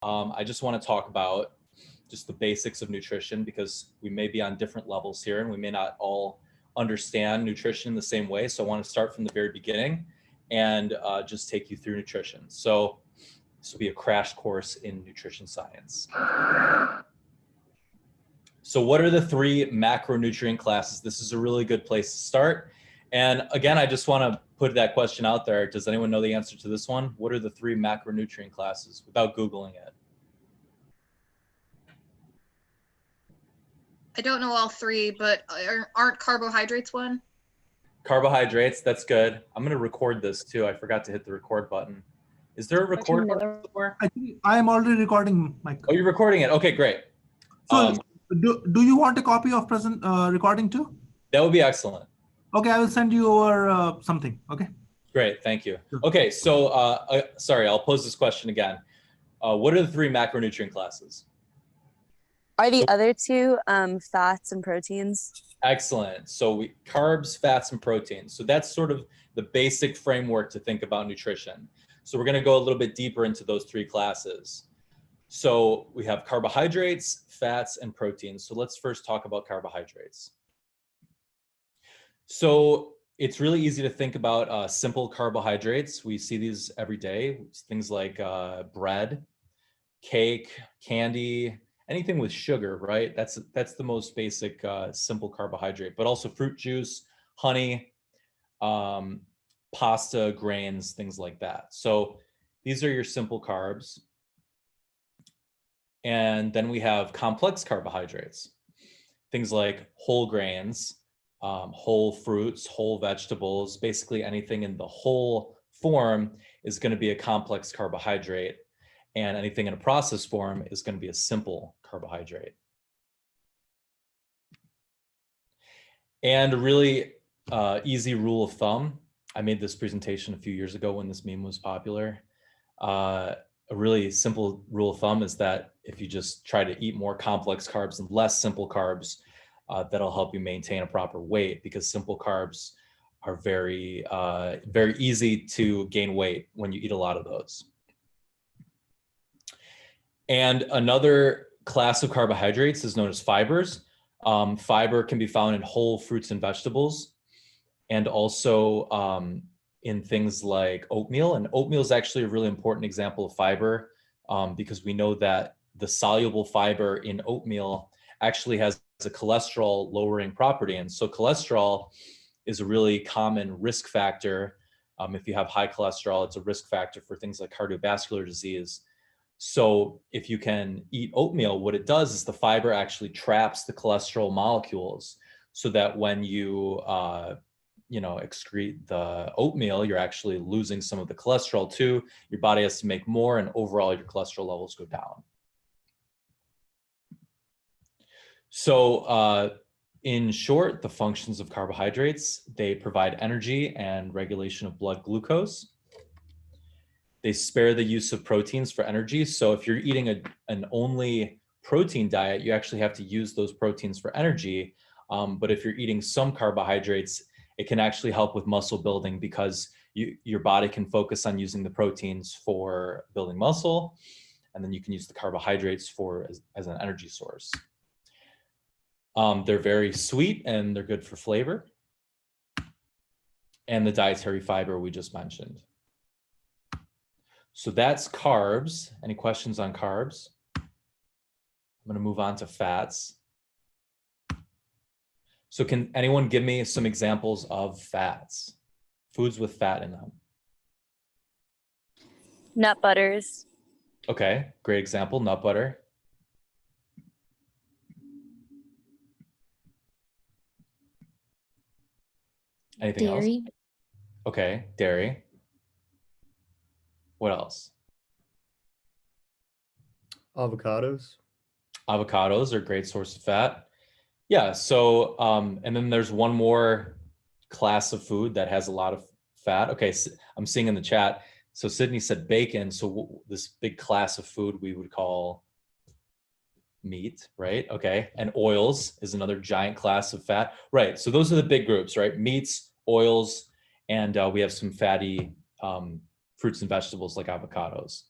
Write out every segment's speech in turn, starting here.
I just want to talk about just the basics of nutrition because we may be on different levels here and we may not all understand nutrition the same way. So I want to start from the very beginning and just take you through nutrition. So this will be a crash course in nutrition science. So what are the three macronutrient classes? This is a really good place to start. And again, I just want to put that question out there. Does anyone know the answer to this one? What are the three macronutrient classes without Googling it? I don't know all three, but aren't carbohydrates one? Carbohydrates, that's good. I'm going to record this too. I forgot to hit the record button. Is there a record button somewhere? I think I am already recording, Mike. Oh, you're recording it. Okay, great. So do you want a copy of present recording too? That would be excellent. Okay, I will send you over something. Okay. Great, thank you. Okay, so sorry, I'll pose this question again. What are the three macronutrient classes? Are the other two fats and proteins? Excellent. So carbs, fats, and proteins. So that's sort of the basic framework to think about nutrition. So we're going to go a little bit deeper into those three classes. So we have carbohydrates, fats, and proteins. So let's first talk about carbohydrates. So it's really easy to think about simple carbohydrates. We see these every day. Things like bread, cake, candy, anything with sugar, right? That's the most basic simple carbohydrate, but also fruit juice, honey, pasta, grains, things like that. So these are your simple carbs. And then we have complex carbohydrates, things like whole grains, whole fruits, whole vegetables, basically anything in the whole form is going to be a complex carbohydrate. And anything in a processed form is going to be a simple carbohydrate. And a really easy rule of thumb, I made this presentation a few years ago when this meme was popular. A really simple rule of thumb is that if you just try to eat more complex carbs and less simple carbs, that'll help you maintain a proper weight, because simple carbs are very easy to gain weight when you eat a lot of those. And another class of carbohydrates is known as fibers. Fiber can be found in whole fruits and vegetables, and also in things like oatmeal. And oatmeal is actually a really important example of fiber because we know that the soluble fiber in oatmeal actually has a cholesterol lowering property. And so cholesterol is a really common risk factor. If you have high cholesterol, it's a risk factor for things like cardiovascular disease. So if you can eat oatmeal, what it does is the fiber actually traps the cholesterol molecules so that when you, excrete the oatmeal, you're actually losing some of the cholesterol too. Your body has to make more, and overall your cholesterol levels go down. So in short, the functions of carbohydrates, they provide energy and regulation of blood glucose. They spare the use of proteins for energy. So if you're eating an only protein diet, you actually have to use those proteins for energy. But if you're eating some carbohydrates, it can actually help with muscle building because your body can focus on using the proteins for building muscle, and then you can use the carbohydrates as an energy source. They're very sweet and they're good for flavor. And the dietary fiber we just mentioned. So that's carbs. Any questions on carbs? I'm going to move on to fats. So can anyone give me some examples of fats? Foods with fat in them. Nut butters. Okay, great example, nut butter. Anything else? Okay, dairy. What else? Avocados. Avocados are a great source of fat. Yeah, so, and then there's one more class of food that has a lot of fat. Okay, so I'm seeing in the chat. So Sydney said bacon. So this big class of food we would call meat, right? Okay, and oils is another giant class of fat. Right, so those are the big groups, right? Meats, oils, and we have some fatty fruits and vegetables like avocados.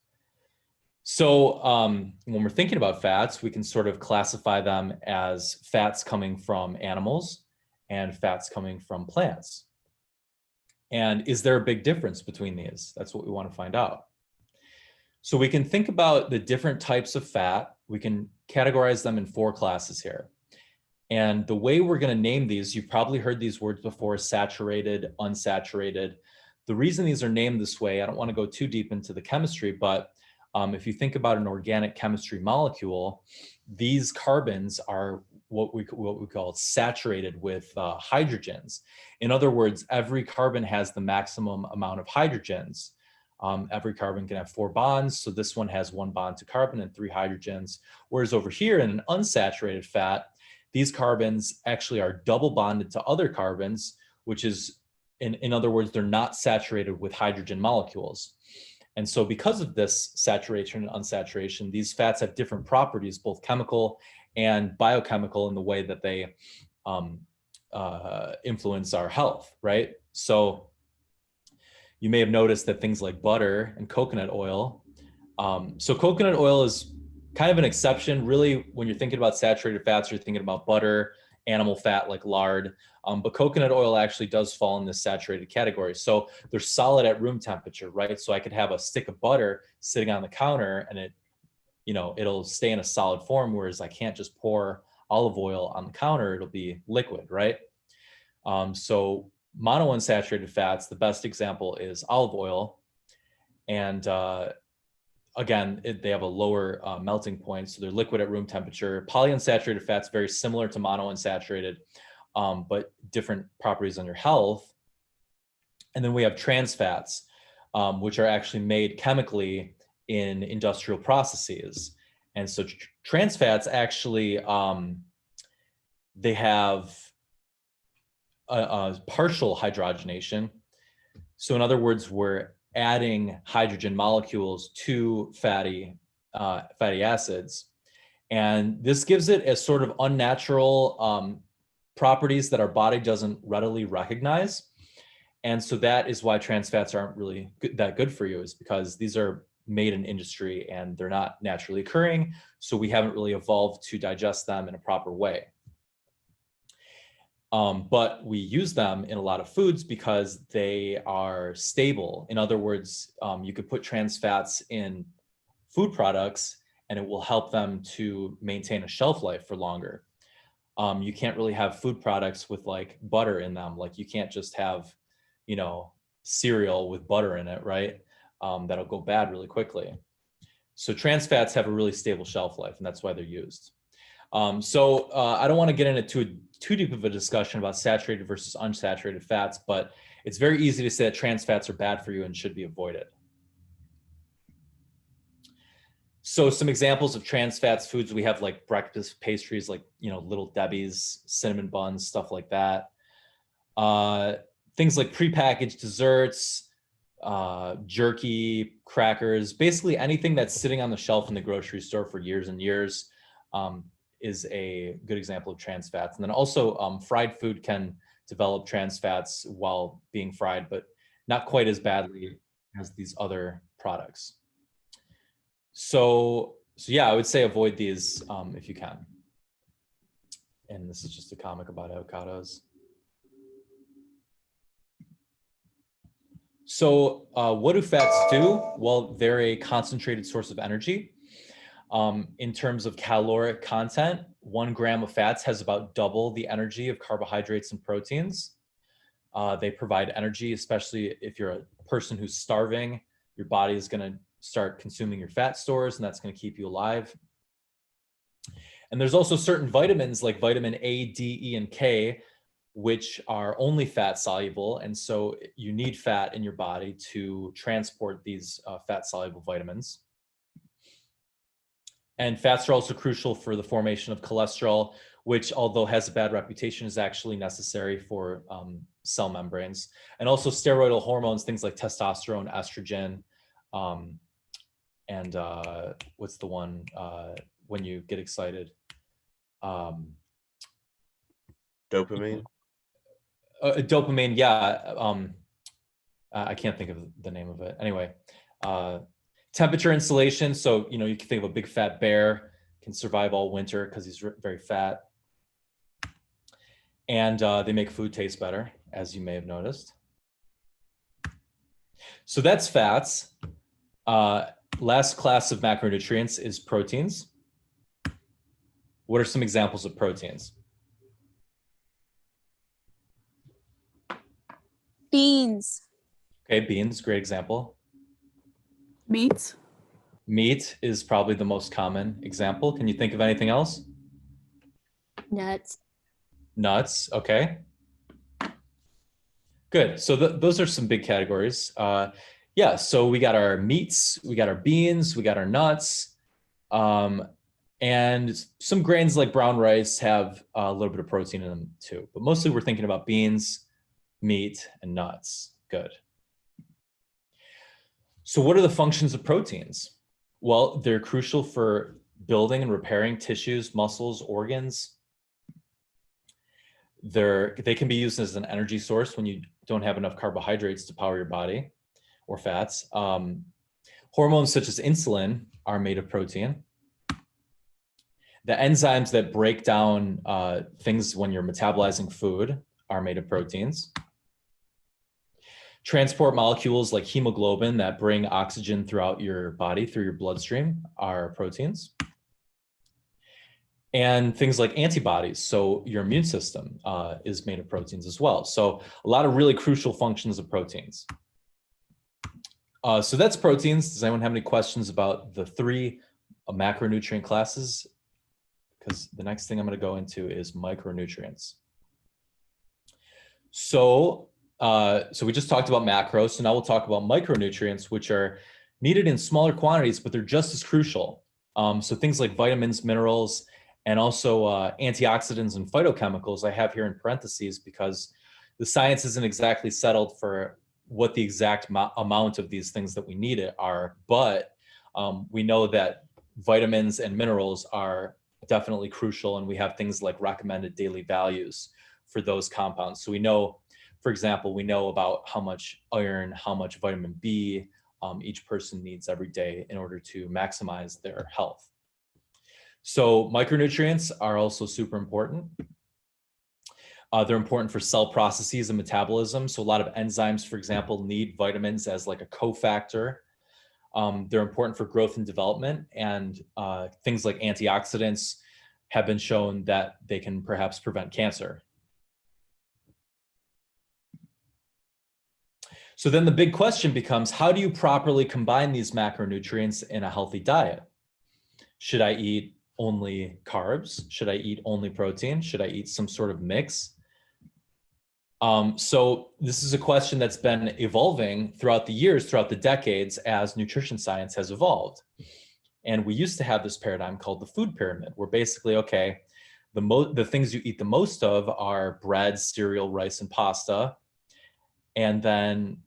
So when we're thinking about fats, we can sort of classify them as fats coming from animals and fats coming from plants. And is there a big difference between these? That's what we want to find out. So we can think about the different types of fat. We can categorize them in 4 classes here. And the way we're going to name these, you've probably heard these words before: saturated, unsaturated. The reason these are named this way, I don't want to go too deep into the chemistry, but if you think about an organic chemistry molecule, these carbons are what we call saturated with hydrogens. In other words, every carbon has the maximum amount of hydrogens. Every carbon can have 4 bonds, so this one has 1 bond to carbon and 3 hydrogens. Whereas over here in an unsaturated fat, these carbons actually are double bonded to other carbons, which is, in other words, they're not saturated with hydrogen molecules. And so because of this saturation and unsaturation, these fats have different properties, both chemical and biochemical, in the way that they influence our health, right? So you may have noticed that things like butter and coconut oil. So coconut oil is kind of an exception. Really, when you're thinking about saturated fats, you're thinking about butter, animal fat like lard. But coconut oil actually does fall in this saturated category. So they're solid at room temperature, right? So I could have a stick of butter sitting on the counter and it'll stay in a solid form, whereas I can't just pour olive oil on the counter, it'll be liquid, right? So monounsaturated fats, the best example is olive oil. And again, they have a lower melting point, so they're liquid at room temperature. Polyunsaturated fats, very similar to monounsaturated, but different properties on your health. And then we have trans fats, which are actually made chemically in industrial processes. And so trans fats actually, they have a partial hydrogenation. So in other words, we're adding hydrogen molecules to fatty acids. And this gives it a sort of unnatural properties that our body doesn't readily recognize. And so that is why trans fats aren't really that good for you, is because these are made in industry and they're not naturally occurring. So we haven't really evolved to digest them in a proper way. But we use them in a lot of foods because they are stable. In other words, you could put trans fats in food products and it will help them to maintain a shelf life for longer. You can't really have food products with like butter in them. Like you can't just have, cereal with butter in it, right? That'll go bad really quickly. So trans fats have a really stable shelf life, and that's why they're used. So I don't want to get into too deep of a discussion about saturated versus unsaturated fats, but it's very easy to say that trans fats are bad for you and should be avoided. So some examples of trans fats foods, we have like breakfast pastries, like, Little Debbie's, cinnamon buns, stuff like that. Things like prepackaged desserts, jerky, crackers, basically anything that's sitting on the shelf in the grocery store for years and years is a good example of trans fats. And then also fried food can develop trans fats while being fried, but not quite as badly as these other products. So yeah, I would say avoid these if you can. And this is just a comic about avocados. So what do fats do? Well, they're a concentrated source of energy. In terms of caloric content, 1 gram of fats has about double the energy of carbohydrates and proteins. They provide energy, especially if you're a person who's starving. Your body is going to start consuming your fat stores, and that's going to keep you alive. And there's also certain vitamins like vitamin A, D, E, and K, which are only fat soluble. And so you need fat in your body to transport these fat soluble vitamins. And fats are also crucial for the formation of cholesterol, which, although has a bad reputation, is actually necessary for cell membranes. And also steroidal hormones, things like testosterone, estrogen, and what's the one when you get excited? Dopamine. Dopamine, yeah. I can't think of the name of it. Anyway, Temperature insulation. So, you can think of a big fat bear can survive all winter because he's very fat. And they make food taste better, as you may have noticed. So that's fats. Last class of macronutrients is proteins. What are some examples of proteins? Beans. Okay, beans, great example. Meats. Meat is probably the most common example. Can you think of anything else? Nuts. Nuts, okay. Good, so those are some big categories. Yeah, so we got our meats, we got our beans, we got our nuts, and some grains like brown rice have a little bit of protein in them too, but mostly we're thinking about beans, meat, and nuts. Good. So what are the functions of proteins? Well, they're crucial for building and repairing tissues, muscles, organs. They can be used as an energy source when you don't have enough carbohydrates to power your body or fats. Hormones such as insulin are made of protein. The enzymes that break down things when you're metabolizing food are made of proteins. Transport molecules like hemoglobin that bring oxygen throughout your body, through your bloodstream, are proteins. And things like antibodies, so your immune system is made of proteins as well. So a lot of really crucial functions of proteins. So that's proteins. Does anyone have any questions about the three macronutrient classes? Because the next thing I'm going to go into is micronutrients. So we just talked about macros. So now we'll talk about micronutrients, which are needed in smaller quantities, but they're just as crucial. So things like vitamins, minerals, and also antioxidants and phytochemicals I have here in parentheses because the science isn't exactly settled for what the exact amount of these things that we need are, but we know that vitamins and minerals are definitely crucial, and we have things like recommended daily values for those compounds. So we know, for example, we know about how much iron, how much vitamin B each person needs every day in order to maximize their health. So micronutrients are also super important. They're important for cell processes and metabolism. So a lot of enzymes, for example, need vitamins as like a cofactor. They're important for growth and development, and things like antioxidants have been shown that they can perhaps prevent cancer. So then the big question becomes, how do you properly combine these macronutrients in a healthy diet? Should I eat only carbs? Should I eat only protein? Should I eat some sort of mix? So this is a question that's been evolving throughout the years, throughout the decades, as nutrition science has evolved. And we used to have this paradigm called the food pyramid, where basically, okay, the things you eat the most of are bread, cereal, rice, and pasta. And then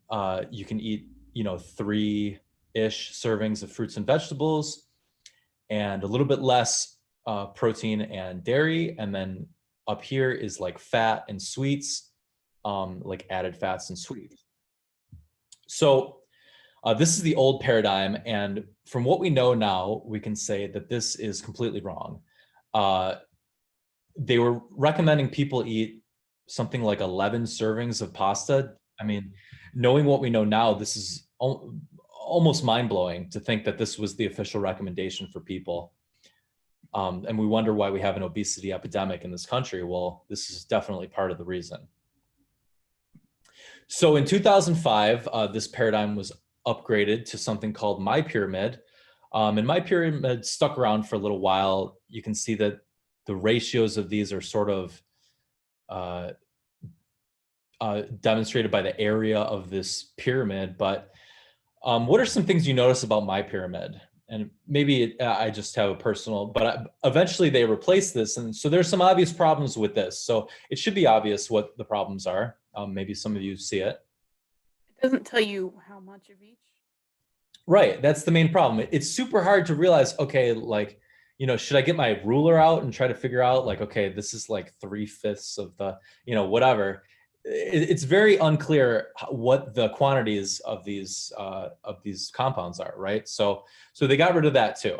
you can eat, 3-ish servings of fruits and vegetables, and a little bit less protein and dairy. And then up here is like fat and sweets, like added fats and sweets. So this is the old paradigm. And from what we know now, we can say that this is completely wrong. They were recommending people eat something like 11 servings of pasta. I mean, knowing what we know now, this is almost mind-blowing to think that this was the official recommendation for people. And we wonder why we have an obesity epidemic in this country. Well, this is definitely part of the reason. So in 2005, this paradigm was upgraded to something called My Pyramid. And My Pyramid stuck around for a little while. You can see that the ratios of these are sort of demonstrated by the area of this pyramid. But what are some things you notice about My Pyramid? And maybe I just have a personal, but eventually they replaced this. And so there's some obvious problems with this. So it should be obvious what the problems are. Maybe some of you see it. It doesn't tell you how much of each. Right, that's the main problem. It's super hard to realize, okay, like, should I get my ruler out and try to figure out like, okay, this is like 3/5 of the, whatever. it's very unclear what the quantities of these compounds are, right? So they got rid of that too.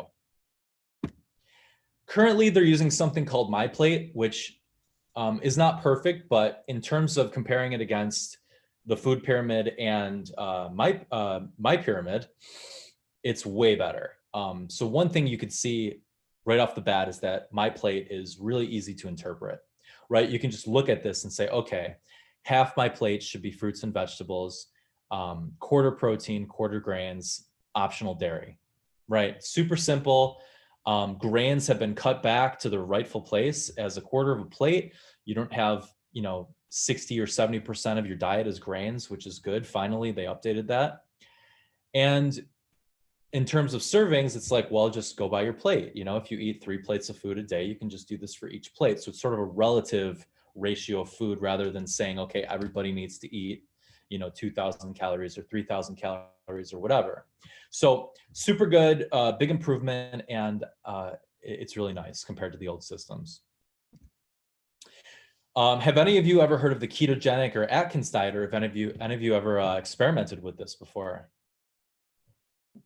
Currently, they're using something called MyPlate, which is not perfect, but in terms of comparing it against the food pyramid and my pyramid, it's way better. So one thing you could see right off the bat is that MyPlate is really easy to interpret, right? You can just look at this and say, okay, half my plate should be fruits and vegetables, quarter protein, quarter grains, optional dairy, right? Super simple. Grains have been cut back to their rightful place as a quarter of a plate. You don't have, 60 or 70% of your diet is grains, which is good. Finally, they updated that. And in terms of servings, it's like, well, just go by your plate. If you eat 3 plates of food a day, you can just do this for each plate. So it's sort of a relative ratio of food rather than saying, okay, everybody needs to eat, 2,000 calories or 3,000 calories or whatever. So super good, big improvement. And it's really nice compared to the old systems. Have any of you ever heard of the ketogenic or Atkins diet, or have any of you ever experimented with this before?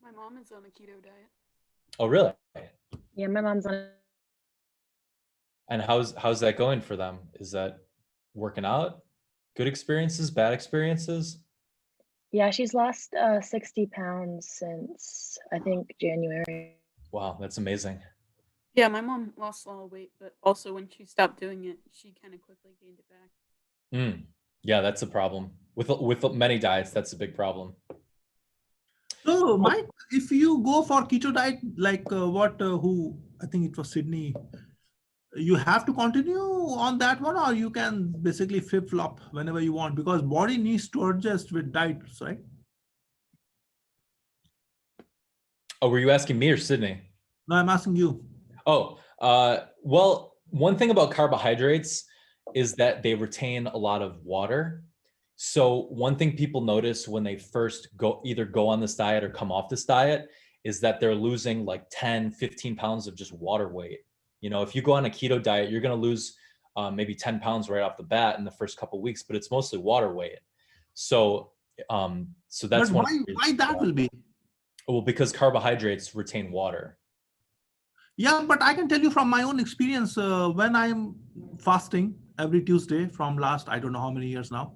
My mom is on a keto diet. Oh, really? Yeah, my mom's on. And how's that going for them? Is that working out? Good experiences, bad experiences? Yeah, she's lost 60 pounds since I think January. Wow, that's amazing. Yeah, my mom lost a lot of weight, but also when she stopped doing it, she kind of quickly gained it back. Yeah, that's a problem. With many diets, that's a big problem. So, Mike, if you go for keto diet, like who, I think it was Sydney, you have to continue on that one, or you can basically flip-flop whenever you want, because body needs to adjust with diets, right? Oh, were you asking me or Sydney? No, I'm asking you. Oh, well, one thing about carbohydrates is that they retain a lot of water. So one thing people notice when they first either go on this diet or come off this diet is that they're losing like 10, 15 pounds of just water weight. If you go on a keto diet, you're going to lose maybe 10 pounds right off the bat in the first couple of weeks, but it's mostly water weight. So that's But why that will be? Well, because carbohydrates retain water. Yeah, but I can tell you from my own experience, when I'm fasting every Tuesday from last, I don't know how many years now,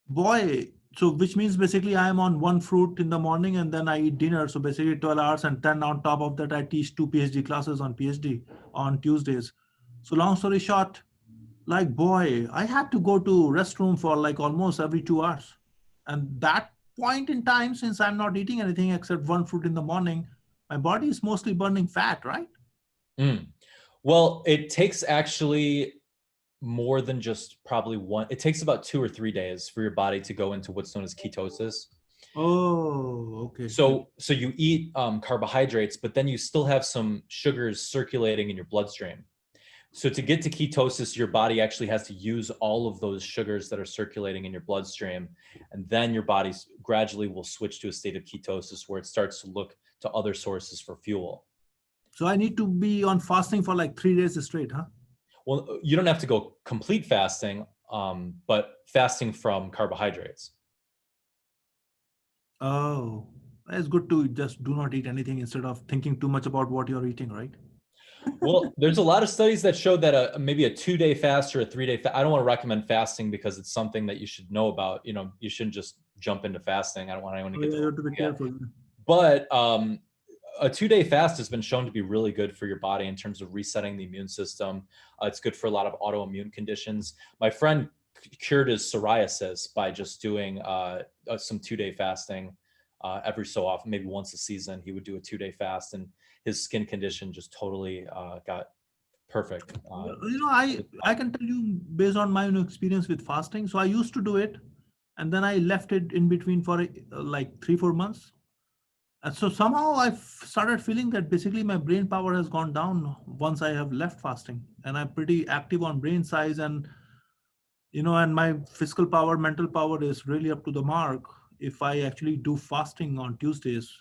boy, so which means basically I'm on 1 fruit in the morning and then I eat dinner. So basically 12 hours, and then on top of that, I teach 2 PhD classes on PhD on Tuesdays. So long story short, like, boy, I had to go to restroom for like almost every 2 hours. And that point in time, since I'm not eating anything except 1 fruit in the morning, my body is mostly burning fat, right? Well, it takes actually more than just probably one. It takes about 2 or 3 days for your body to go into what's known as ketosis. Oh, okay. So you eat carbohydrates, but then you still have some sugars circulating in your bloodstream. So to get to ketosis, your body actually has to use all of those sugars that are circulating in your bloodstream. And then your body gradually will switch to a state of ketosis where it starts to look to other sources for fuel. So I need to be on fasting for like 3 days straight, huh? Well, you don't have to go complete fasting, but fasting from carbohydrates. Oh, it's good to just do not eat anything instead of thinking too much about what you're eating, right? Well, there's a lot of studies that show that maybe a 2-day fast or a 3-day fast. I don't want to recommend fasting because it's something that you should know about. You shouldn't just jump into fasting. I don't want anyone to get You have to be careful. But a 2-day fast has been shown to be really good for your body in terms of resetting the immune system. It's good for a lot of autoimmune conditions. My friend cured his psoriasis by just doing some 2-day fasting every so often, maybe once a season. He would do a 2-day fast, and his skin condition just totally got perfect. I can tell you based on my own experience with fasting. So I used to do it, and then I left it in between for like 3-4 months. And so somehow I started feeling that basically my brain power has gone down once I have left fasting, and I'm pretty active on brain size, and and my physical power, mental power is really up to the mark if I actually do fasting on Tuesdays.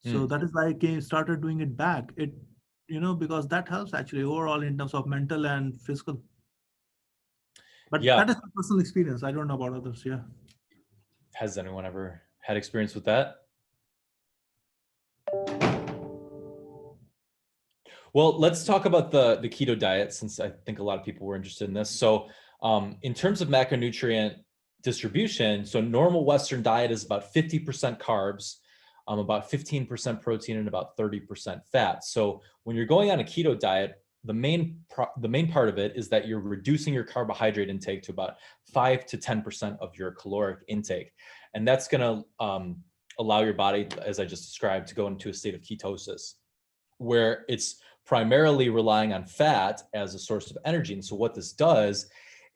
So that is why I started doing it back. Because that helps actually overall in terms of mental and physical. But Yeah. that is my personal experience. I don't know about others. Yeah. Has anyone ever had experience with that? Well, let's talk about the keto diet, since I think a lot of people were interested in this. So in terms of macronutrient distribution, so normal Western diet is about 50% carbs, about 15% protein, and about 30% fat. So when you're going on a keto diet, the main part of it is that you're reducing your carbohydrate intake to about 5 to 10% of your caloric intake. And that's going to allow your body, as I just described, to go into a state of ketosis, where it's primarily relying on fat as a source of energy. And so what this does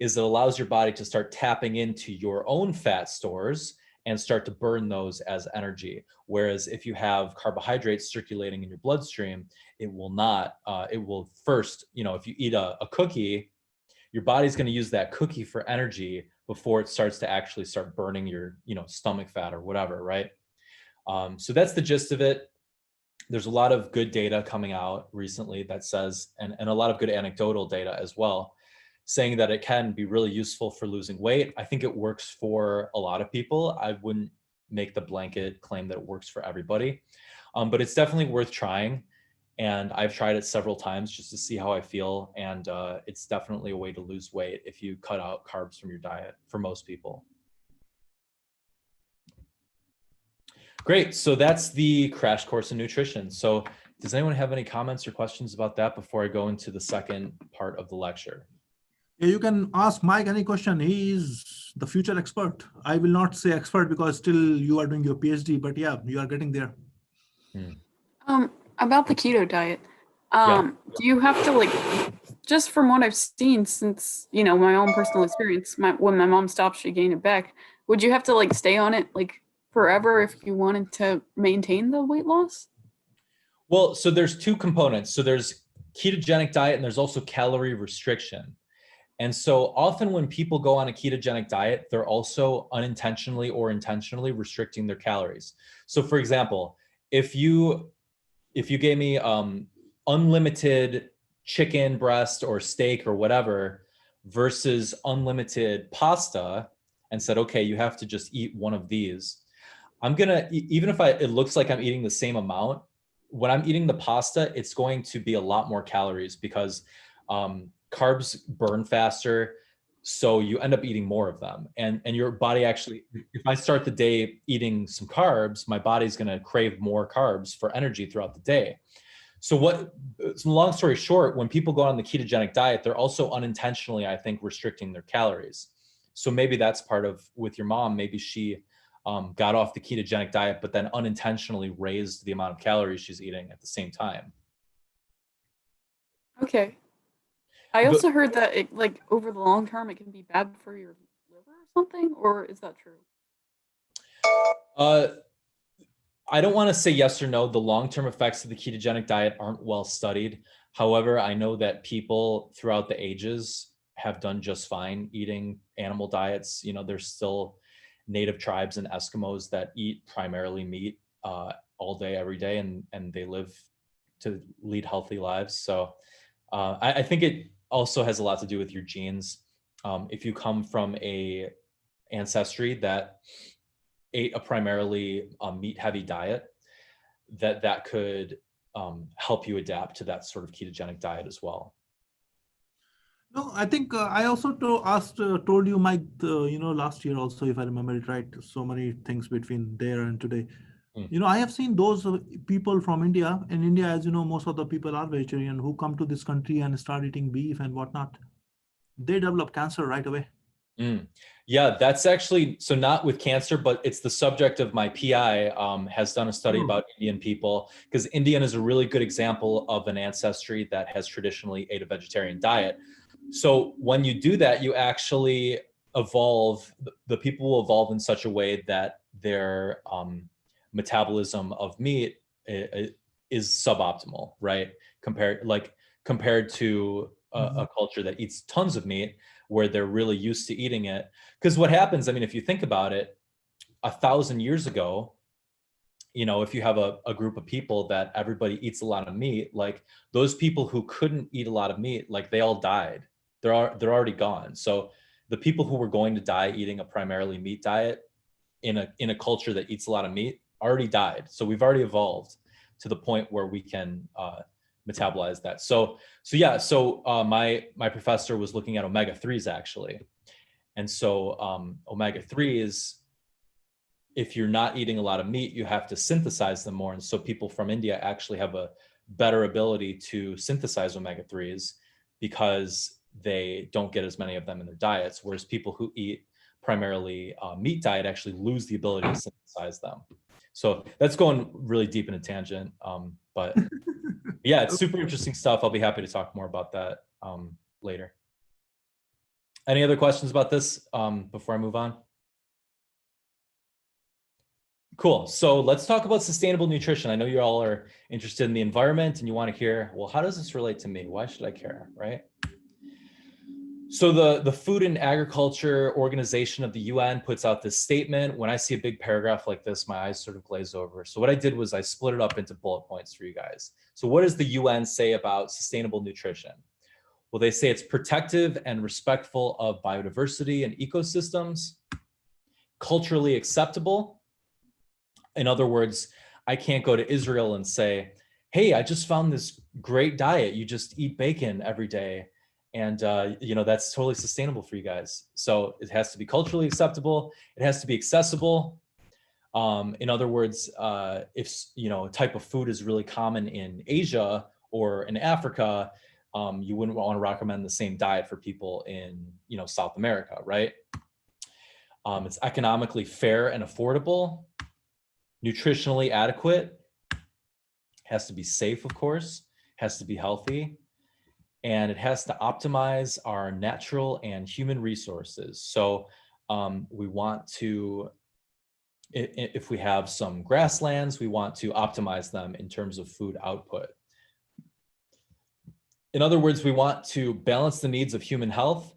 is it allows your body to start tapping into your own fat stores and start to burn those as energy. Whereas if you have carbohydrates circulating in your bloodstream, it will not. It will first, if you eat a cookie, your body's going to use that cookie for energy before it starts to actually start burning your, stomach fat or whatever, right? So that's the gist of it. There's a lot of good data coming out recently that says, and a lot of good anecdotal data as well, saying that it can be really useful for losing weight. I think it works for a lot of people. I wouldn't make the blanket claim that it works for everybody, but it's definitely worth trying. And I've tried it several times just to see how I feel. And it's definitely a way to lose weight if you cut out carbs from your diet for most people. Great. So that's the crash course in nutrition. So does anyone have any comments or questions about that before I go into the second part of the lecture? Yeah, you can ask Mike any question. He is the future expert. I will not say expert because still you are doing your PhD, but yeah, you are getting there. About the keto diet, Yeah. do you have to just from what I've seen, since my own personal experience, when my mom stopped, she gained it back. Would you have to stay on it forever if you wanted to maintain the weight loss? Well, so there's two components. So there's ketogenic diet and there's also calorie restriction. And so often when people go on a ketogenic diet, they're also unintentionally or intentionally restricting their calories. So for example, if you gave me unlimited chicken breast or steak or whatever versus unlimited pasta and said, okay, you have to just eat one of these, I'm gonna, even if it looks like I'm eating the same amount, when I'm eating the pasta, it's going to be a lot more calories because carbs burn faster. So you end up eating more of them. And your body actually, if I start the day eating some carbs, my body's gonna crave more carbs for energy throughout the day. So long story short, when people go on the ketogenic diet, they're also unintentionally, I think, restricting their calories. So maybe that's part of, with your mom, maybe she got off the ketogenic diet, but then unintentionally raised the amount of calories she's eating at the same time. Okay. I also heard that it, over the long term, it can be bad for your liver or something, or is that true? I don't want to say yes or no. The long-term effects of the ketogenic diet aren't well studied. However, I know that people throughout the ages have done just fine eating animal diets. There's still native tribes and Eskimos that eat primarily meat all day, every day, and they live to lead healthy lives. So I think it also has a lot to do with your genes. If you come from a ancestry that ate a primarily meat-heavy diet, that could help you adapt to that sort of ketogenic diet as well. No, I think I also told you, Mike, last year also, if I remember it right, so many things between there and today. I have seen those people from India. In India, as you know, most of the people are vegetarian who come to this country and start eating beef and whatnot. They develop cancer right away. Yeah, that's actually, so not with cancer, but it's the subject of my PI has done a study about Indian people, because Indian is a really good example of an ancestry that has traditionally ate a vegetarian diet. So when you do that, you actually evolve, the people will evolve in such a way that their metabolism of meat is suboptimal, right? Compared to a culture that eats tons of meat, where they're really used to eating it. Because what happens, I mean, if you think about it, 1,000 years ago, if you have a group of people that everybody eats a lot of meat, those people who couldn't eat a lot of meat, they all died. They're already gone. So the people who were going to die eating a primarily meat diet in a culture that eats a lot of meat already died. So we've already evolved to the point where we can metabolize that. So my professor was looking at omega-3s actually. And so omega-3 is, if you're not eating a lot of meat, you have to synthesize them more. And so people from India actually have a better ability to synthesize omega-3s because they don't get as many of them in their diets. Whereas people who eat primarily meat diet actually lose the ability to synthesize them. So that's going really deep in a tangent. But yeah, it's super interesting stuff. I'll be happy to talk more about that later. Any other questions about this before I move on? Cool. So let's talk about sustainable nutrition. I know you all are interested in the environment and you want to hear, well, how does this relate to me? Why should I care, right? So the Food and Agriculture Organization of the UN puts out this statement. When I see a big paragraph like this, my eyes sort of glaze over. So what I did was I split it up into bullet points for you guys. So what does the UN say about sustainable nutrition? Well, they say it's protective and respectful of biodiversity and ecosystems, culturally acceptable. In other words, I can't go to Israel and say, hey, I just found this great diet. You just eat bacon every day. And, that's totally sustainable for you guys. So it has to be culturally acceptable. It has to be accessible. In other words, if, a type of food is really common in Asia or in Africa, you wouldn't want to recommend the same diet for people in, South America, right? It's economically fair and affordable. Nutritionally adequate, has to be safe, of course, has to be healthy, and it has to optimize our natural and human resources. So we want to, if we have some grasslands, we want to optimize them in terms of food output. In other words, we want to balance the needs of human health,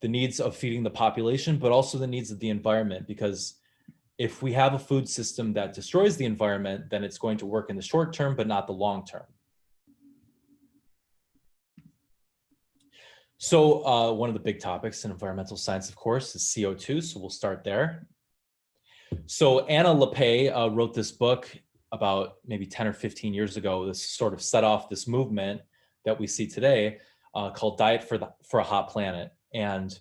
the needs of feeding the population, but also the needs of the environment, because if we have a food system that destroys the environment, then it's going to work in the short term, but not the long term. So one of the big topics in environmental science, of course, is CO2. So we'll start there. So Anna Lepay wrote this book about maybe 10 or 15 years ago. This sort of set off this movement that we see today called Diet for a Hot Planet. And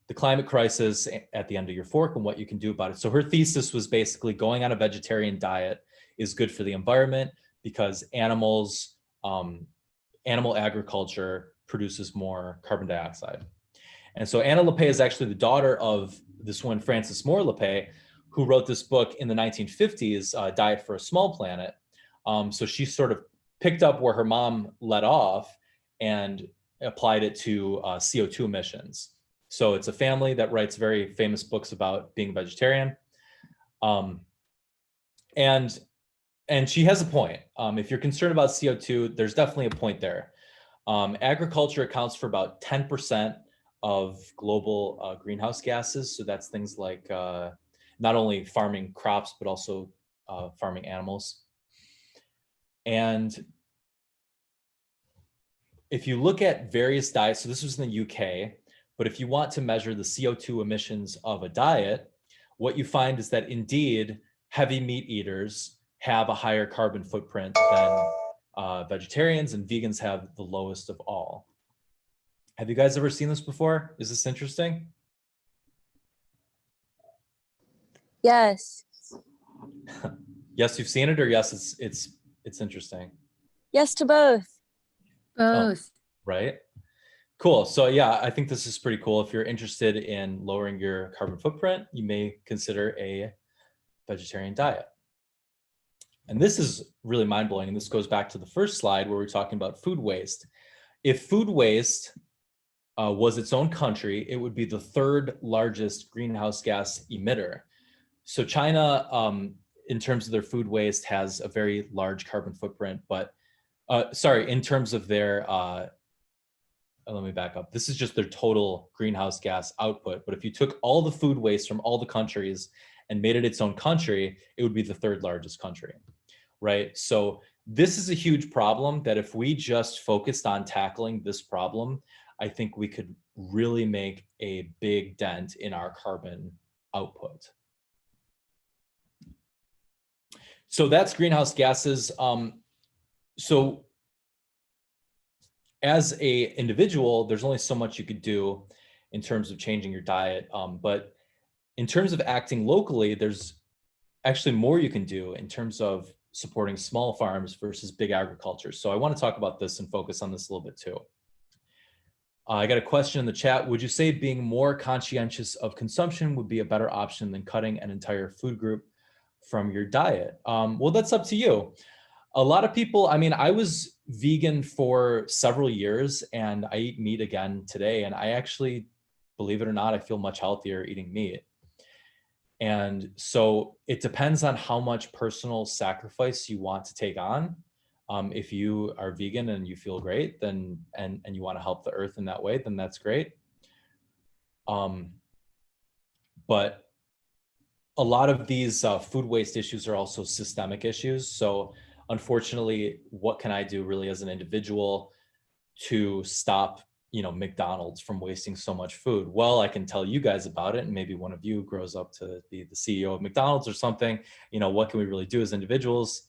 the climate crisis at the end of your fork and what you can do about it. So her thesis was basically going on a vegetarian diet is good for the environment because animal agriculture produces more carbon dioxide. And so Anna Lepay is actually the daughter of this one, Frances Moore Lepay, who wrote this book in the 1950s, Diet for a Small Planet. So she sort of picked up where her mom let off and applied it to CO2 emissions. So it's a family that writes very famous books about being a vegetarian. And she has a point. If you're concerned about CO2, there's definitely a point there. Agriculture accounts for about 10% of global greenhouse gases. So that's things like not only farming crops, but also farming animals. And if you look at various diets, so this was in the UK, but if you want to measure the CO2 emissions of a diet, what you find is that indeed heavy meat eaters have a higher carbon footprint than vegetarians, and vegans have the lowest of all. Have you guys ever seen this before? Is this interesting? Yes. Yes, you've seen it, or yes, it's interesting? Yes to both. Both. Oh, right? Cool. So yeah, I think this is pretty cool. If you're interested in lowering your carbon footprint, you may consider a vegetarian diet. And this is really mind-blowing. And this goes back to the first slide where we're talking about food waste. If food waste was its own country, it would be the third largest greenhouse gas emitter. So China, in terms of their food waste, has a very large carbon footprint, but in terms of their, let me back up. This is just their total greenhouse gas output. But if you took all the food waste from all the countries and made it its own country, it would be the third largest country, right? So this is a huge problem that if we just focused on tackling this problem, I think we could really make a big dent in our carbon output. So that's greenhouse gases. So as a individual, there's only so much you could do in terms of changing your diet. But in terms of acting locally, there's actually more you can do in terms of supporting small farms versus big agriculture. So I want to talk about this and focus on this a little bit too. I got a question in the chat. Would you say being more conscientious of consumption would be a better option than cutting an entire food group from your diet? Well, that's up to you. A lot of people, I mean, I was vegan for several years and I eat meat again today. And I actually, believe it or not, I feel much healthier eating meat. And so it depends on how much personal sacrifice you want to take on. If you are vegan and you feel great, then and you want to help the earth in that way, then that's great. But a lot of these food waste issues are also systemic issues. So unfortunately, what can I do really as an individual to stop, McDonald's from wasting so much food? Well, I can tell you guys about it, and maybe one of you grows up to be the CEO of McDonald's or something. What can we really do as individuals?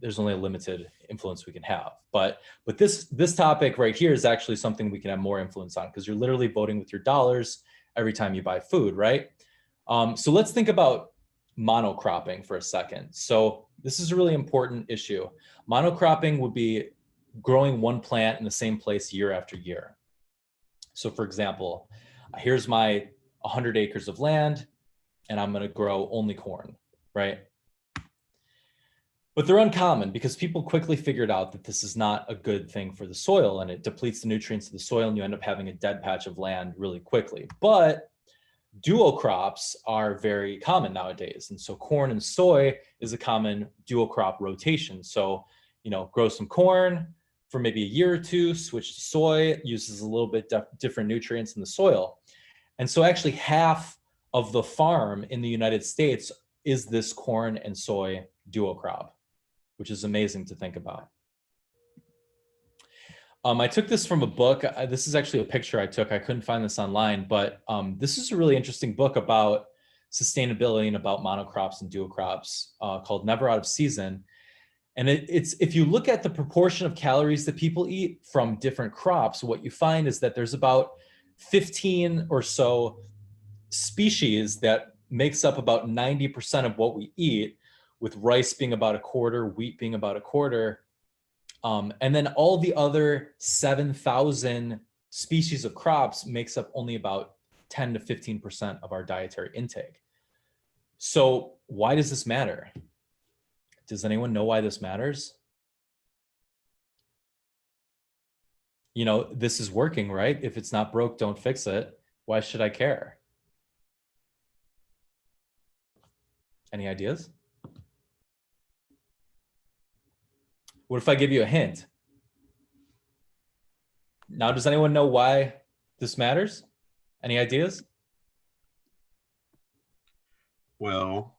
There's only a limited influence we can have. But this topic right here is actually something we can have more influence on, because you're literally voting with your dollars every time you buy food, right? So let's think about monocropping for a second. So this is a really important issue. Monocropping would be growing one plant in the same place year after year. So for example, here's my 100 acres of land and I'm going to grow only corn, right? But they're uncommon because people quickly figured out that this is not a good thing for the soil, and it depletes the nutrients of the soil and you end up having a dead patch of land really quickly. But duocrops are very common nowadays. And so corn and soy is a common duocrop rotation. So, grow some corn for maybe a year or two, switch to soy, uses a little bit different nutrients in the soil. And so actually half of the farm in the United States is this corn and soy duocrop, which is amazing to think about. I took this from a book. This is actually a picture I took. I couldn't find this online, but this is a really interesting book about sustainability and about monocrops and duocrops called Never Out of Season. And it's if you look at the proportion of calories that people eat from different crops, what you find is that there's about 15 or so species that makes up about 90% of what we eat, with rice being about a quarter, wheat being about a quarter. And then all the other 7,000 species of crops makes up only about 10 to 15% of our dietary intake. So why does this matter? Does anyone know why this matters? This is working, right? If it's not broke, don't fix it. Why should I care? Any ideas? What if I give you a hint? Now, does anyone know why this matters? Any ideas? Well,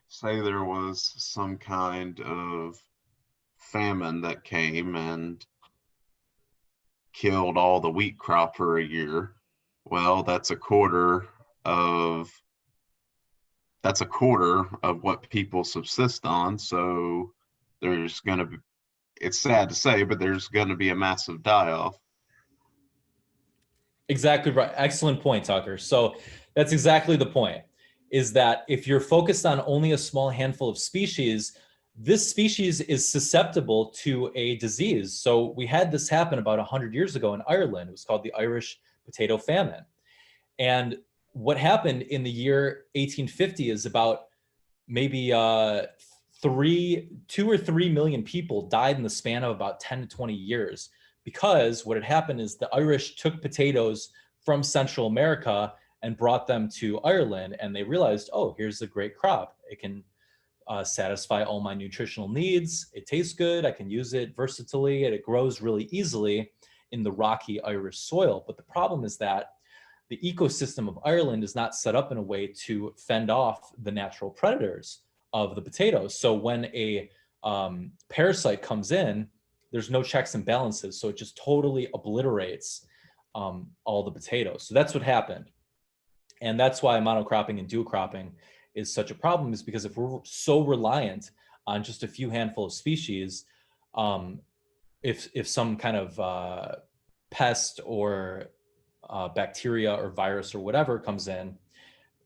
say there was some kind of famine that came and killed all the wheat crop for a year. Well, that's a quarter of what people subsist on. So there's going to be, it's sad to say, but there's going to be a massive die-off. Exactly right. Excellent point, Tucker. So that's exactly the point, is that if you're focused on only a small handful of species, this species is susceptible to a disease. So we had this happen about 100 years ago in Ireland. It was called the Irish potato famine. And what happened in the year 1850 is about maybe 2 or 3 million people died in the span of about 10 to 20 years, because what had happened is the Irish took potatoes from Central America and brought them to Ireland, and they realized, oh, here's a great crop. It can satisfy all my nutritional needs. It tastes good. I can use it versatilely, and it grows really easily in the rocky Irish soil. But the problem is that the ecosystem of Ireland is not set up in a way to fend off the natural predators of the potatoes. So when a parasite comes in, there's no checks and balances. So it just totally obliterates all the potatoes. So that's what happened. And that's why monocropping and duocropping is such a problem, is because if we're so reliant on just a few handful of species, if some kind of pest or bacteria or virus or whatever comes in,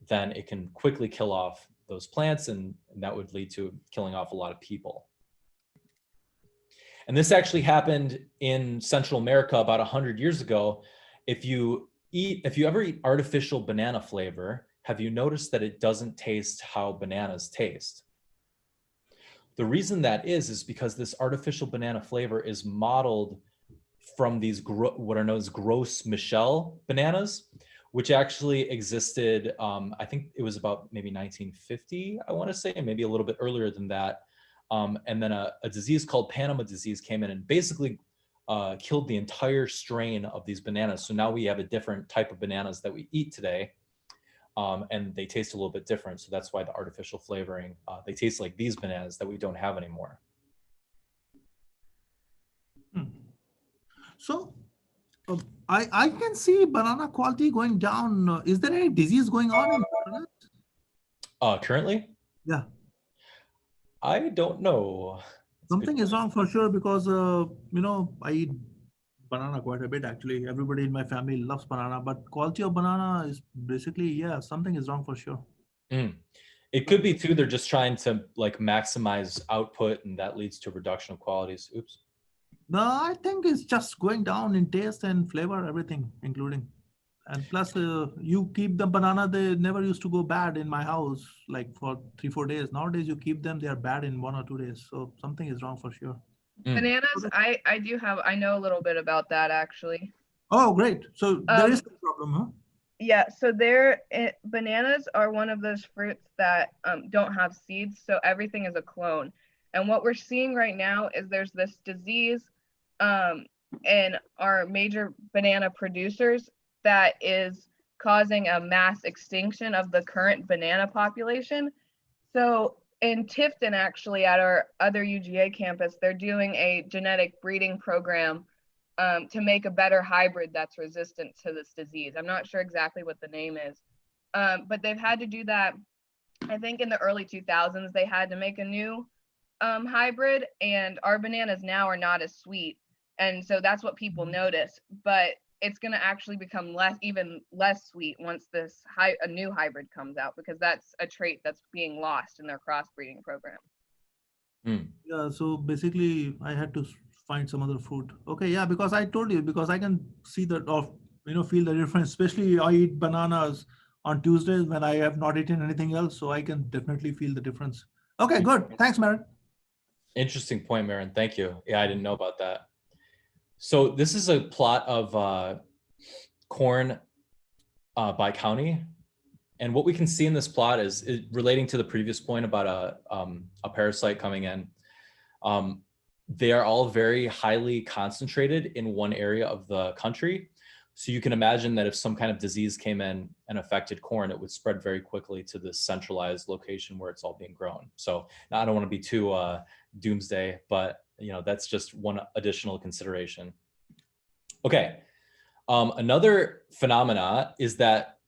then it can quickly kill off those plants, and that would lead to killing off a lot of people. And this actually happened in Central America about 100 years ago. If you ever eat artificial banana flavor, have you noticed that it doesn't taste how bananas taste? The reason that is because this artificial banana flavor is modeled from these what are known as Gros Michel bananas, which actually existed, I think it was about maybe 1950, I want to say, maybe a little bit earlier than that. And then a disease called Panama disease came in and basically killed the entire strain of these bananas. So now we have a different type of bananas that we eat today, and they taste a little bit different. So that's why the artificial flavoring, they taste like these bananas that we don't have anymore. So I can see banana quality going down. Is there any disease going on in bananas? Currently? Yeah. I don't know. Something is wrong for sure, because I eat banana quite a bit actually. Everybody in my family loves banana, but quality of banana is basically, yeah, something is wrong for sure. It could be too, they're just trying to like maximize output, and that leads to reduction of qualities. Oops. No, I think it's just going down in taste and flavor, everything, including. And plus, you keep the banana, they never used to go bad in my house, like for 3-4 days. Nowadays, you keep them, they are bad in 1 or 2 days. So something is wrong for sure. Bananas, I know a little bit about that actually. Oh, great. So there is a problem, huh? Yeah, so bananas are one of those fruits that don't have seeds, so everything is a clone. And what we're seeing right now is there's this disease in our major banana producers that is causing a mass extinction of the current banana population. So in Tifton, actually, at our other UGA campus, they're doing a genetic breeding program to make a better hybrid that's resistant to this disease. I'm not sure exactly what the name is, but they've had to do that. I think in the early 2000s, they had to make a new hybrid, and our bananas now are not as sweet. And so that's what people notice, but it's going to actually become even less sweet once a new hybrid comes out, because that's a trait that's being lost in their crossbreeding program. Yeah, so basically I had to find some other fruit. Okay, yeah, because I told you, because I can see that, feel the difference, especially I eat bananas on Tuesdays when I have not eaten anything else, so I can definitely feel the difference. Okay, good. Thanks, Marin. Interesting point, Marin. Thank you. Yeah, I didn't know about that. So this is a plot of corn by county. And what we can see in this plot is relating to the previous point about a parasite coming in. They are all very highly concentrated in one area of the country. So you can imagine that if some kind of disease came in and affected corn, it would spread very quickly to this centralized location where it's all being grown. So now I don't want to be too doomsday, but that's just one additional consideration. Okay, another phenomena is that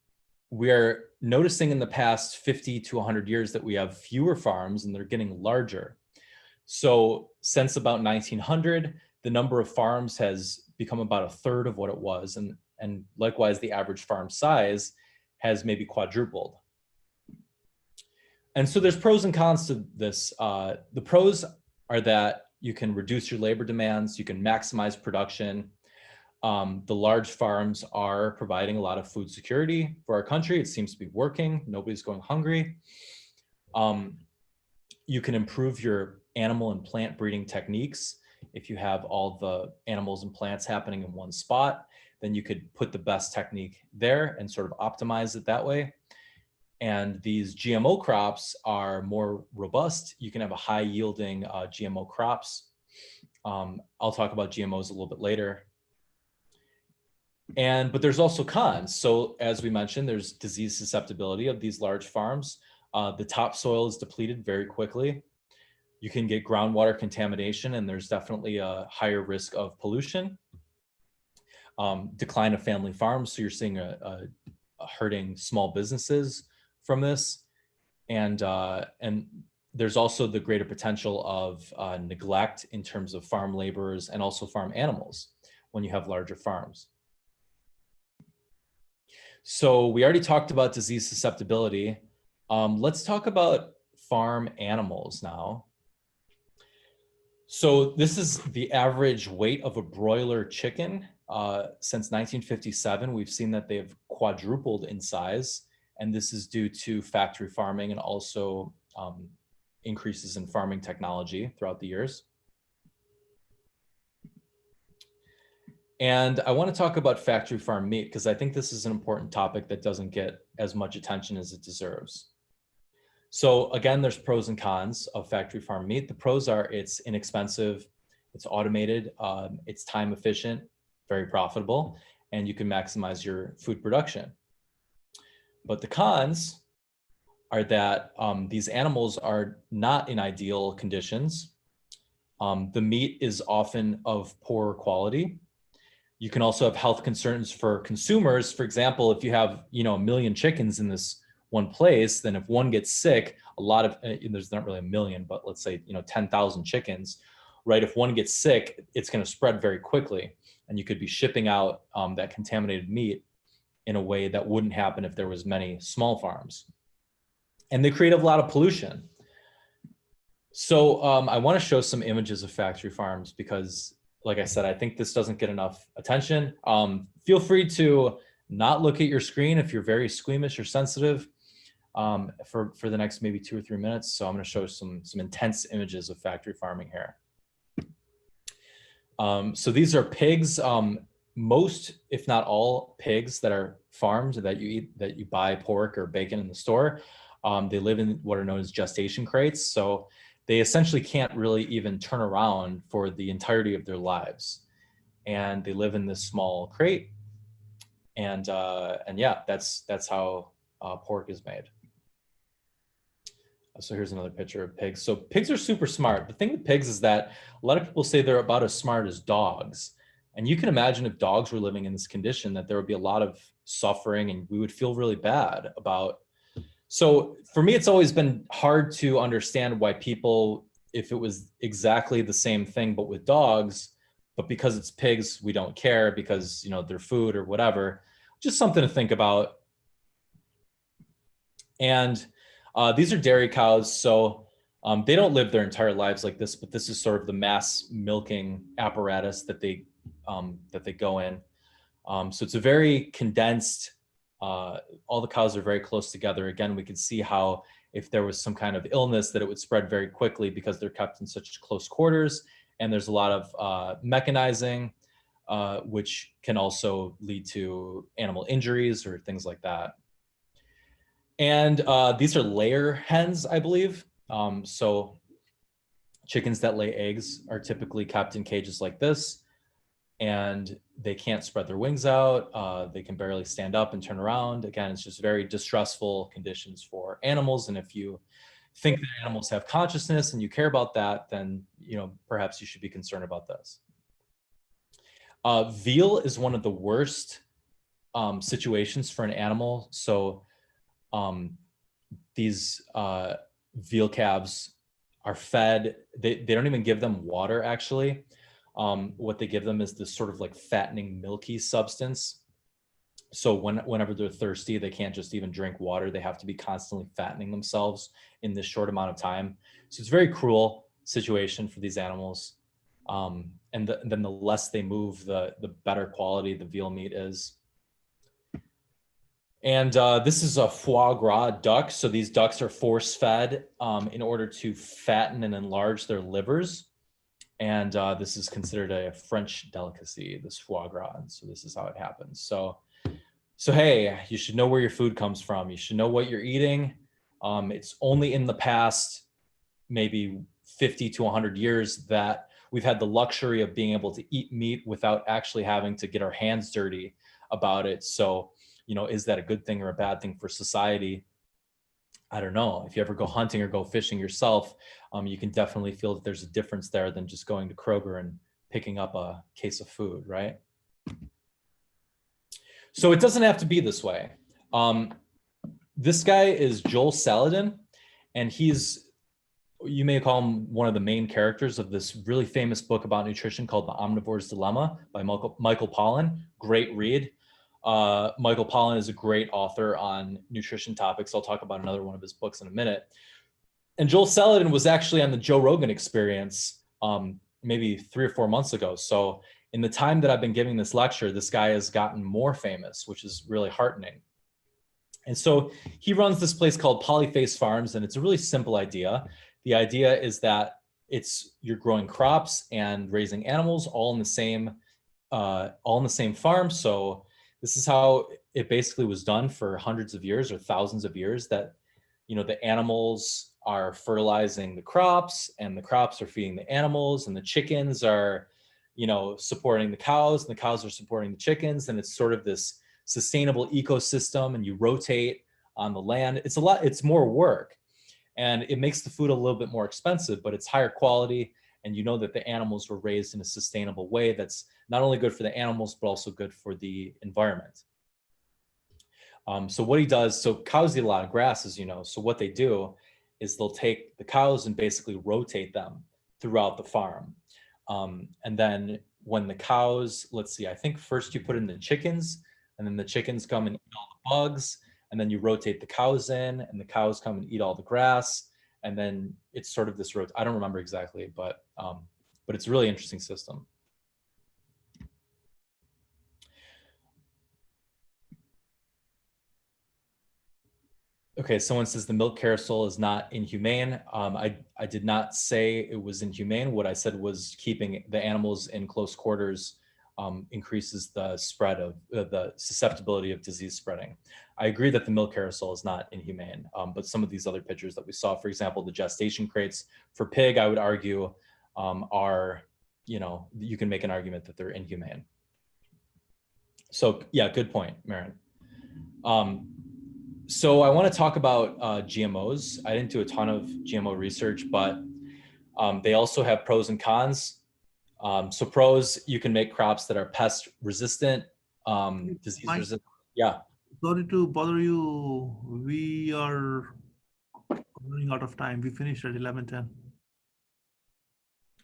we're noticing in the past 50 to 100 years that we have fewer farms and they're getting larger. So since about 1900, the number of farms has become about 1/3 of what it was. And likewise, the average farm size has maybe quadrupled. And so there's pros and cons to this. The pros are that you can reduce your labor demands, you can maximize production. The large farms are providing a lot of food security for our country. It seems to be working. Nobody's going hungry. You can improve your animal and plant breeding techniques. If you have all the animals and plants happening in one spot, then you could put the best technique there and sort of optimize it that way. And these GMO crops are more robust. You can have a high yielding GMO crops. I'll talk about GMOs a little bit later. But there's also cons. So as we mentioned, there's disease susceptibility of these large farms. The topsoil is depleted very quickly. You can get groundwater contamination, and there's definitely a higher risk of pollution. Decline of family farms, so you're seeing a hurting small businesses from this. And there's also the greater potential of neglect in terms of farm laborers and also farm animals when you have larger farms. So we already talked about disease susceptibility. Let's talk about farm animals now. So this is the average weight of a broiler chicken. Since 1957, we've seen that they've quadrupled in size, and this is due to factory farming and also increases in farming technology throughout the years. And I want to talk about factory farm meat because I think this is an important topic that doesn't get as much attention as it deserves. So again, there's pros and cons of factory farm meat. The pros are it's inexpensive, it's automated, it's time efficient, very profitable, and you can maximize your food production. But the cons are that these animals are not in ideal conditions. The meat is often of poor quality. You can also have health concerns for consumers. For example, if you have, a million chickens in this one place, then if one gets sick, a lot of, there's not really a million, but let's say, 10,000 chickens, right? If one gets sick, it's going to spread very quickly. And you could be shipping out that contaminated meat in a way that wouldn't happen if there was many small farms. And they create a lot of pollution. So I want to show some images of factory farms because, like I said, I think this doesn't get enough attention. Feel free to not look at your screen if you're very squeamish or sensitive for the next maybe 2 or 3 minutes. So I'm going to show some intense images of factory farming here. So these are pigs. Most, if not all, pigs that are farmed that you eat, that you buy pork or bacon in the store, they live in what are known as gestation crates. So they essentially can't really even turn around for the entirety of their lives. And they live in this small crate. And yeah, that's how pork is made. So here's another picture of pigs. So pigs are super smart. The thing with pigs is that a lot of people say they're about as smart as dogs. And you can imagine if dogs were living in this condition, that there would be a lot of suffering and we would feel really bad about. So for me, it's always been hard to understand why people, if it was exactly the same thing, but with dogs, but because it's pigs, we don't care because, they're food or whatever. Just something to think about. And these are dairy cows. So they don't live their entire lives like this, but this is sort of the mass milking apparatus that they go in. So it's a very condensed, all the cows are very close together. Again, we can see how if there was some kind of illness that it would spread very quickly because they're kept in such close quarters. And there's a lot of mechanizing, which can also lead to animal injuries or things like that. And these are layer hens, I believe. So chickens that lay eggs are typically kept in cages like this. And they can't spread their wings out. They can barely stand up and turn around. Again, it's just very distressful conditions for animals. And if you think that animals have consciousness and you care about that, then perhaps you should be concerned about this. Veal is one of the worst situations for an animal. So these veal calves are fed. They don't even give them water, actually. What they give them is this sort of like fattening, milky substance. So whenever they're thirsty, they can't just even drink water. They have to be constantly fattening themselves in this short amount of time. So it's a very cruel situation for these animals. And then the less they move, the better quality the veal meat is. And this is a foie gras duck. So these ducks are force fed in order to fatten and enlarge their livers. And this is considered a French delicacy, this foie gras. And so this is how it happens. So hey, you should know where your food comes from. You should know what you're eating. It's only in the past maybe 50 to 100 years that we've had the luxury of being able to eat meat without actually having to get our hands dirty about it. So, is that a good thing or a bad thing for society? I don't know, if you ever go hunting or go fishing yourself, you can definitely feel that there's a difference there than just going to Kroger and picking up a case of food, right? So it doesn't have to be this way. This guy is Joel Salatin, and you may call him one of the main characters of this really famous book about nutrition called The Omnivore's Dilemma by Michael Pollan. Great read. Michael Pollan is a great author on nutrition topics. I'll talk about another one of his books in a minute. And Joel Salatin was actually on the Joe Rogan Experience maybe 3 or 4 months ago. So in the time that I've been giving this lecture, this guy has gotten more famous, which is really heartening. And so he runs this place called Polyface Farms, and it's a really simple idea. The idea is that you're growing crops and raising animals all in the same farm. So this is how it basically was done for hundreds of years or thousands of years, that, the animals are fertilizing the crops and the crops are feeding the animals, and the chickens are, supporting the cows, and the cows are supporting the chickens. And it's sort of this sustainable ecosystem, and you rotate on the land. It's more work, and it makes the food a little bit more expensive, but it's higher quality. And you know that the animals were raised in a sustainable way that's not only good for the animals, but also good for the environment. So what he does, so cows eat a lot of grass, as you know. So what they do is they'll take the cows and basically rotate them throughout the farm. And then when the cows, let's see, I think first you put in the chickens, and then the chickens come and eat all the bugs, and then you rotate the cows in, and the cows come and eat all the grass. And then it's sort of this I don't remember exactly, but it's a really interesting system. Okay, someone says the milk carousel is not inhumane. I did not say it was inhumane. What I said was keeping the animals in close quarters increases the spread of the susceptibility of disease spreading. I agree that the milk carousel is not inhumane, but some of these other pictures that we saw, for example, the gestation crates for pig, I would argue are, you can make an argument that they're inhumane. So yeah, good point, Marin. So I want to talk about GMOs. I didn't do a ton of GMO research, but they also have pros and cons. So pros, you can make crops that are pest resistant, disease resistant. Yeah. Sorry to bother you. We are running out of time. We finished at 11:10.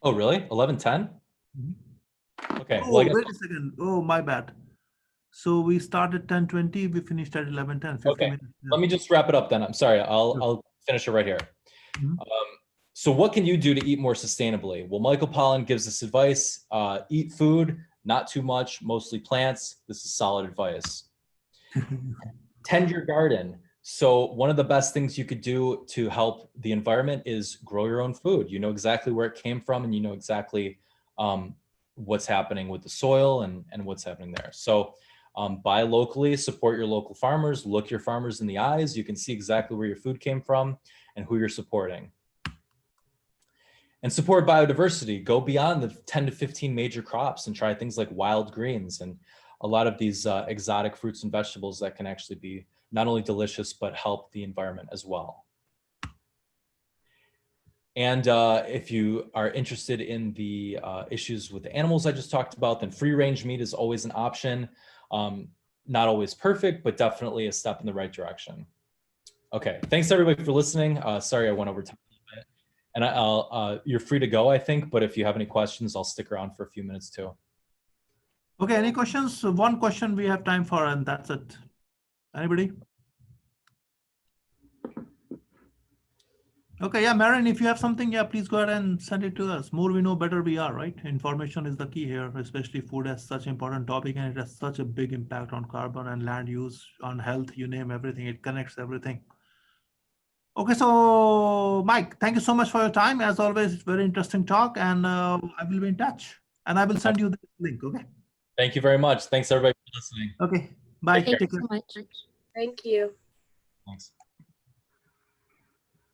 Oh, really? 11:10? Mm-hmm. Okay. Oh, well, wait a second. Oh, my bad. So we started 10:20. We finished at 11:10. 50 okay. minutes. Let me just wrap it up then. I'm sorry. I'll finish it right here. Mm-hmm. So what can you do to eat more sustainably? Well, Michael Pollan gives us advice. Eat food, not too much, mostly plants. This is solid advice. Tend your garden. So one of the best things you could do to help the environment is grow your own food. You know exactly where it came from, and you know exactly what's happening with the soil and what's happening there. So buy locally, support your local farmers, look your farmers in the eyes. You can see exactly where your food came from and who you're supporting. And support biodiversity. Go beyond the 10 to 15 major crops and try things like wild greens and a lot of these exotic fruits and vegetables that can actually be not only delicious, but help the environment as well. And if you are interested in the issues with the animals I just talked about, then free range meat is always an option. Not always perfect, but definitely a step in the right direction. Okay, thanks everybody for listening. Sorry I went over time a little bit. And you're free to go, I think, but if you have any questions, I'll stick around for a few minutes too. Okay, any questions? One question we have time for, and that's it. Anybody? Okay, yeah, Marin, if you have something, yeah, please go ahead and send it to us. More we know, better we are, right? Information is the key here, especially food as such an important topic, and it has such a big impact on carbon and land use, on health, you name everything. It connects everything. Okay, so Mike, thank you so much for your time. As always, it's very interesting talk, and I will be in touch. And I will send you the link, okay? Thank you very much. Thanks everybody for listening. Okay, bye. Take care. Take care. Thank you so much. Thank you. Thanks.